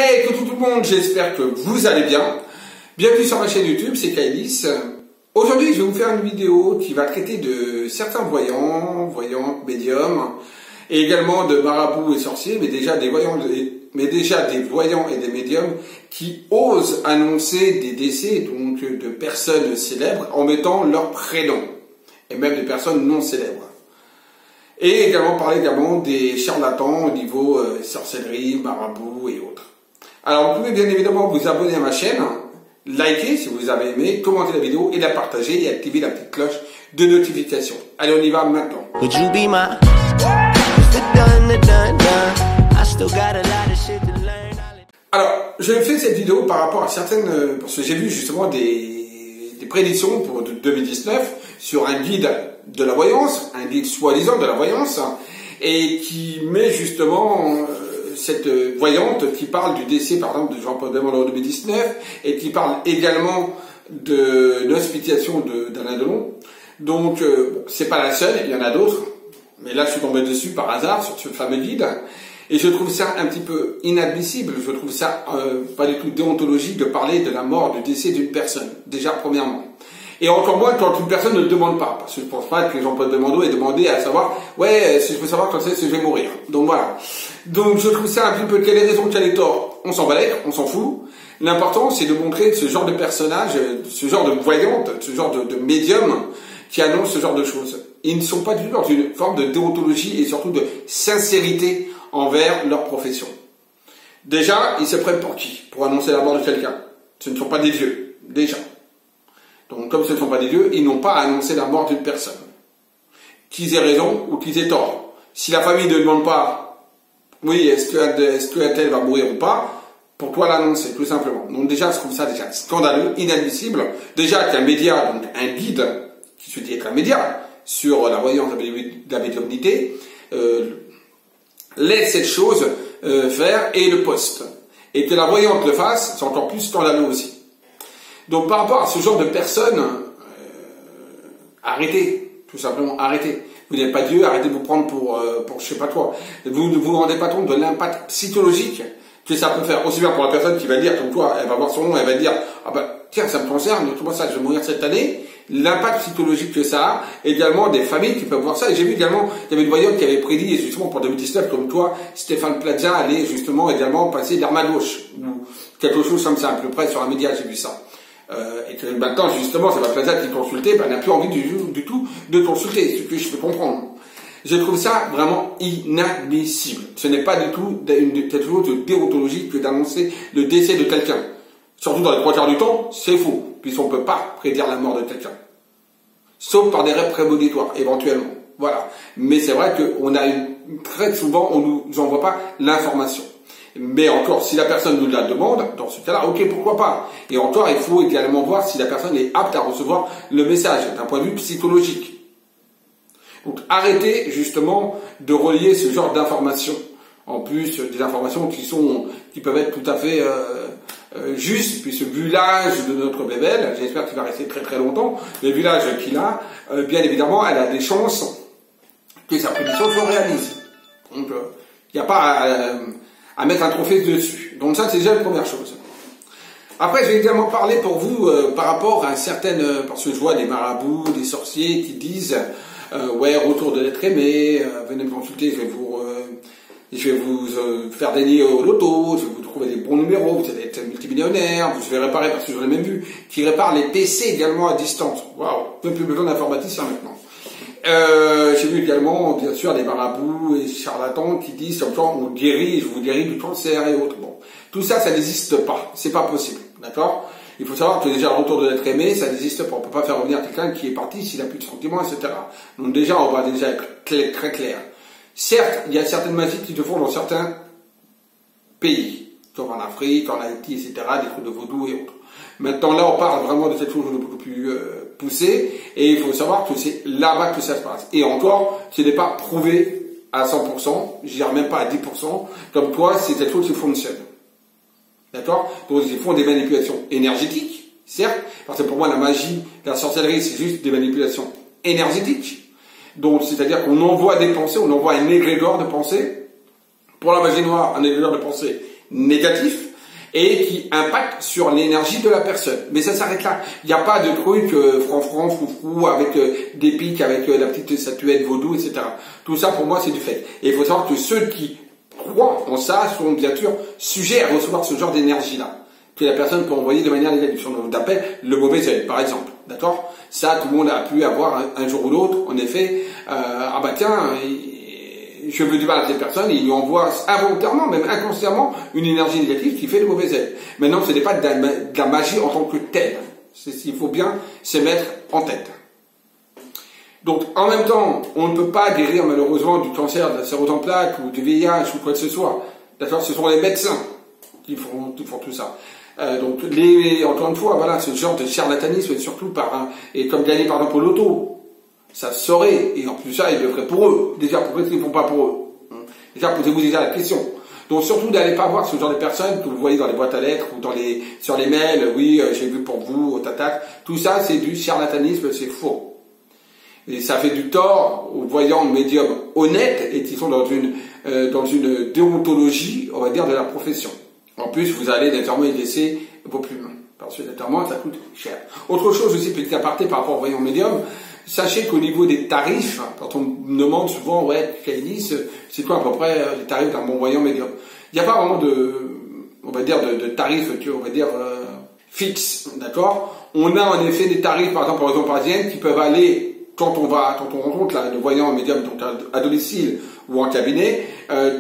Hey, coucou tout le monde, j'espère que vous allez bien. Bienvenue sur ma chaîne YouTube, c'est Kailis. Aujourd'hui, je vais vous faire une vidéo qui va traiter de certains voyants, médiums, et également de marabouts et sorciers, mais déjà des voyants et des médiums qui osent annoncer des décès donc de personnes célèbres en mettant leur prénom, et même des personnes non célèbres. Et également parler des charlatans au niveau sorcellerie, marabout et autres. Alors vous pouvez bien évidemment vous abonner à ma chaîne, liker si vous avez aimé, commenter la vidéo et la partager et activer la petite cloche de notification. Allez, on y va maintenant. Alors, je fais cette vidéo par rapport à certaines, parce que j'ai vu justement des prédictions pour 2019 sur un guide de la voyance, un guide soi-disant de la voyance, et qui met justement cette voyante qui parle du décès par exemple de Jean-Paul Belmondo en 2019 et qui parle également de l'hospitalisation d'Alain Delon. Donc c'est pas la seule, il y en a d'autres, mais là je suis tombé dessus par hasard sur ce fameux guide et je trouve ça un petit peu inadmissible, je trouve ça pas du tout déontologique de parler de la mort, du décès d'une personne, déjà premièrement. Et encore moins quand une personne ne le demande pas, parce que je pense pas que Jean-Paul Belmondo ait demandé à savoir, ouais, si je peux savoir quand c'est que je vais mourir. Donc voilà. Donc je trouve ça un petit peu, quelle est raison, quel est tort, on s'en balèque, on s'en fout. L'important c'est de montrer ce genre de personnage, ce genre de voyante, ce genre de médium qui annonce ce genre de choses. Ils ne sont pas du tout dans une forme de déontologie et surtout de sincérité envers leur profession. Déjà, ils se prennent pour qui? Pour annoncer la mort de quelqu'un. Ce ne sont pas des dieux, déjà. Donc, comme ce ne sont pas des dieux, ils n'ont pas à annoncer la mort d'une personne. Qu'ils aient raison ou qu'ils aient tort. Si la famille ne demande pas, oui, est-ce que un tel va mourir ou pas, pour toi l'annoncer, tout simplement. Donc déjà, je trouve ça déjà scandaleux, inadmissible. Déjà qu'un média, donc un guide, qui se dit être un média, sur la voyance de la médiumnité, laisse cette chose faire et le poste. Et que la voyante le fasse, c'est encore plus scandaleux aussi. Donc par rapport à ce genre de personnes, arrêtez, tout simplement arrêtez. Vous n'êtes pas Dieu, arrêtez de vous prendre pour je sais pas quoi. Vous ne vous rendez pas compte de l'impact psychologique que ça peut faire. Aussi bien pour la personne qui va dire, comme toi, elle va voir son nom, elle va dire, ah bah tiens, ça me concerne, comment ça, je vais mourir cette année. L'impact psychologique que ça a, également des familles qui peuvent voir ça. Et j'ai vu également, il y avait une voyante qui avait prédit, justement pour 2019, comme toi, Stéphane Plaza allait justement également passer d'arme à gauche, ou quelque chose comme ça, à peu près sur un média, j'ai vu ça. Et que maintenant, justement, c'est la Plaza qui consultait, n'a plus envie du tout de consulter, ce que je peux comprendre. Je trouve ça vraiment inadmissible. Ce n'est pas du tout quelque chose de déontologique que d'annoncer le décès de quelqu'un. Surtout dans les 3 quarts du temps, c'est faux, puisqu'on ne peut pas prédire la mort de quelqu'un. Sauf par des rêves prémonitoires, éventuellement. Voilà. Mais c'est vrai qu'on a très souvent, on nous envoie pas l'information. Mais encore, si la personne nous la demande, dans ce cas-là, ok, pourquoi pas. Et encore, il faut également voir si la personne est apte à recevoir le message, d'un point de vue psychologique. Donc, arrêtez, justement, de relier ce genre d'informations. En plus, des informations qui peuvent être tout à fait justes, puisque vu l'âge de notre bébelle, j'espère qu'il va rester très très longtemps, mais vu l'âge qu'il a, bien évidemment, elle a des chances que sa prédiction soit réalisée. Donc, il n'y a pas à mettre un trophée dessus. Donc ça, c'est déjà la première chose. Après, je vais également parler pour vous par rapport à certaines, parce que je vois des marabouts, des sorciers qui disent ouais, retour de l'être aimé, venez me consulter, je vais vous faire gagner au loto, je vais vous trouver des bons numéros, vous allez être multimillionnaire, vous allez réparer, parce que j'en ai même vu, qui réparent les PC également à distance. Waouh, même plus besoin d'informaticien maintenant. J'ai vu également, bien sûr, des marabouts et charlatans qui disent, comme ça, on guérit, je vous guéris du cancer et autres. Bon. Tout ça, ça n'existe pas. C'est pas possible. D'accord? Il faut savoir que déjà, le retour de l'être aimé, ça n'existe pas. On peut pas faire revenir quelqu'un qui est parti s'il a plus de sentiments, etc. Donc déjà, on va déjà être très clair. Certes, il y a certaines magies qui se font dans certains pays, comme en Afrique, en Haïti, etc., des trucs de vaudou et autres. Maintenant, là, on parle vraiment de cette chose beaucoup plus poussée, et il faut savoir que c'est là-bas que ça se passe. Et encore, ce n'est pas prouvé à 100%, je dirais même pas à 10%, comme quoi c'est cette chose qui fonctionne. D'accord? Donc, ils font des manipulations énergétiques, certes, parce que pour moi, la magie, la sorcellerie, c'est juste des manipulations énergétiques. Donc, c'est-à-dire qu'on envoie des pensées, on envoie un égrégore de pensée. Pour la magie noire, un égrégore de pensée négatif. et qui impacte sur l'énergie de la personne. Mais ça s'arrête là. Il n'y a pas de truc franc, foufou, avec des pics, avec la petite statuette vaudou, etc. Tout ça, pour moi, c'est du fait. Et il faut savoir que ceux qui croient en ça sont bien sûr sujets à recevoir ce genre d'énergie-là, que la personne peut envoyer de manière négative. On appelle le mauvais œil, par exemple. D'accord? Ça, tout le monde a pu avoir un jour ou l'autre, en effet, ah bah tiens, je veux du mal à cette personne, et il lui envoie involontairement, même inconsciemment, une énergie négative qui fait le mauvais œil. Maintenant, ce n'est pas de la magie en tant que telle. Il faut bien se mettre en tête. Donc, en même temps, on ne peut pas guérir malheureusement du cancer, de la sclérose en plaques, ou du VIH, ou quoi que ce soit. D'accord? Ce sont les médecins qui font tout ça. Donc, encore une fois, voilà, ce genre de charlatanisme, et surtout et comme gagner par exemple au loto, ça se saurait, et en plus ça, ils le feraient pour eux. Déjà, pourquoi ils ne font pas pour eux? Déjà, posez-vous déjà la question. Donc surtout, n'allez pas voir ce genre de personnes que vous voyez dans les boîtes à lettres ou sur les mails, oui, j'ai vu pour vous, tatac. Tout ça, c'est du charlatanisme, c'est faux. Et ça fait du tort aux voyants médiums honnêtes et qui sont dans une déontologie, on va dire, de la profession. En plus, vous allez naturellement y laisser vos plumes. Parce que naturellement, ça coûte cher. Autre chose aussi, petit aparté par rapport aux voyants médiums, sachez qu'au niveau des tarifs, quand on me demande souvent, ouais, Kainis, c'est quoi à peu près les tarifs d'un bon voyant médium? Il n'y a pas vraiment on va dire, de tarifs, on va dire, fixes, d'accord? On a en effet des tarifs, par exemple, en région parisienne, qui peuvent aller, quand on rencontre là, le voyant médium, donc à domicile ou en cabinet,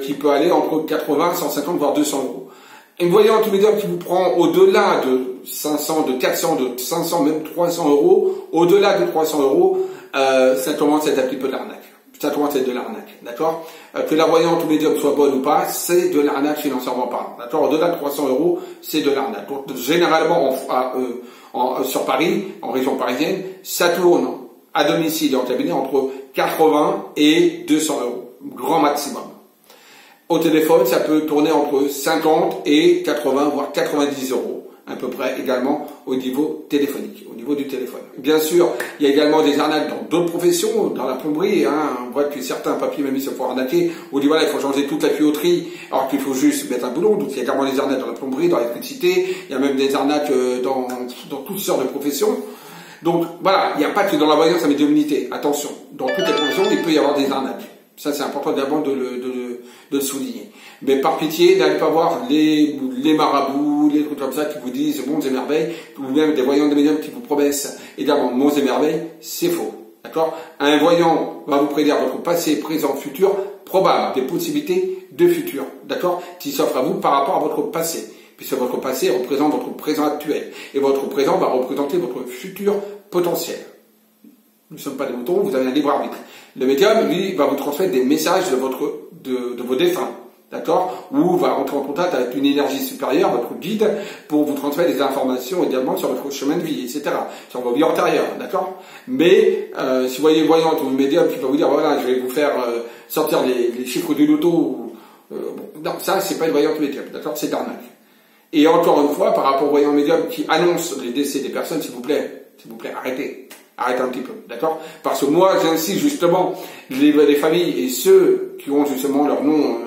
qui peut aller entre 80, 150, voire 200 euros. Un voyant médium qui vous prend au-delà de 500, de 400, de 500, même 300 euros, au-delà de 300 euros, ça commence à être un petit peu de l'arnaque. Ça commence à être de l'arnaque, d'accord? Que la voyante médium soit bonne ou pas, c'est de l'arnaque financièrement parlant, d'accord? Au-delà de 300 euros, c'est de l'arnaque. Donc, généralement, sur Paris, en région parisienne, ça tourne à domicile et en cabinet entre 80 et 200 euros, grand maximum. Au téléphone, ça peut tourner entre 50 et 80, voire 90 euros, à peu près également au niveau téléphonique, au niveau du téléphone. Bien sûr, il y a également des arnaques dans d'autres professions, dans la plomberie, on voit que certains papiers même se font arnaquer, on dit voilà, il faut changer toute la tuyauterie, alors qu'il faut juste mettre un boulon, donc il y a également des arnaques dans la plomberie, dans l'électricité, il y a même des arnaques dans toutes sortes de professions. Donc voilà, il n'y a pas que dans la voyance à médiumnité, attention, dans toutes les professions, il peut y avoir des arnaques. Ça, c'est important d'abord de le souligner. Mais par pitié, n'allez pas voir les marabouts, les trucs comme ça qui vous disent monts et merveilles, ou même des voyants de médiums qui vous promettent également monts et merveilles, c'est faux. D'accord? Un voyant va vous prédire votre passé, présent, futur, probable, des possibilités de futur. D'accord? Qui s'offrent à vous par rapport à votre passé. Puisque votre passé représente votre présent actuel. Et votre présent va représenter votre futur potentiel. Nous ne sommes pas des moutons, vous avez un libre arbitre. Le médium, lui, va vous transmettre des messages de vos défunts, d'accord? Ou va rentrer en contact avec une énergie supérieure, votre guide, pour vous transmettre des informations également sur votre chemin de vie, etc. Sur vos vies antérieures, d'accord? Mais, si vous voyez une voyante ou une médium qui va vous dire, voilà, je vais vous faire sortir les chiffres du loto, non, ça, c'est pas une voyante médium, d'accord? C'est d'arnaque. Et encore une fois, par rapport aux voyants médiums qui annoncent les décès des personnes, s'il vous plaît, arrêtez. Arrêtez un petit peu, d'accord? Parce que moi, j'insiste justement, les familles et ceux qui ont justement leur nom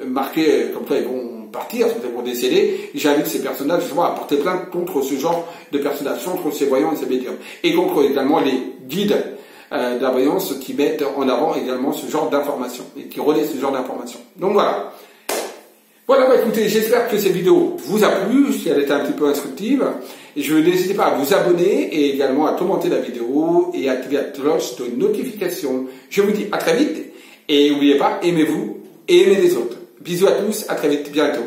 marqué, comme ça ils vont partir, ils vont décéder, j'invite ces personnages justement à porter plainte contre ce genre de personnages, contre ces voyants et ces médiums. Et contre également les guides de la voyance qui mettent en avant également ce genre d'informations et qui relaient ce genre d'informations. Donc voilà. Voilà, bah écoutez, j'espère que cette vidéo vous a plu, si elle était un petit peu instructive. Et n'hésitez pas à vous abonner et également à commenter la vidéo et à activer la cloche de notification. Je vous dis à très vite et n'oubliez pas, aimez-vous et aimez les autres. Bisous à tous, à très vite, bientôt.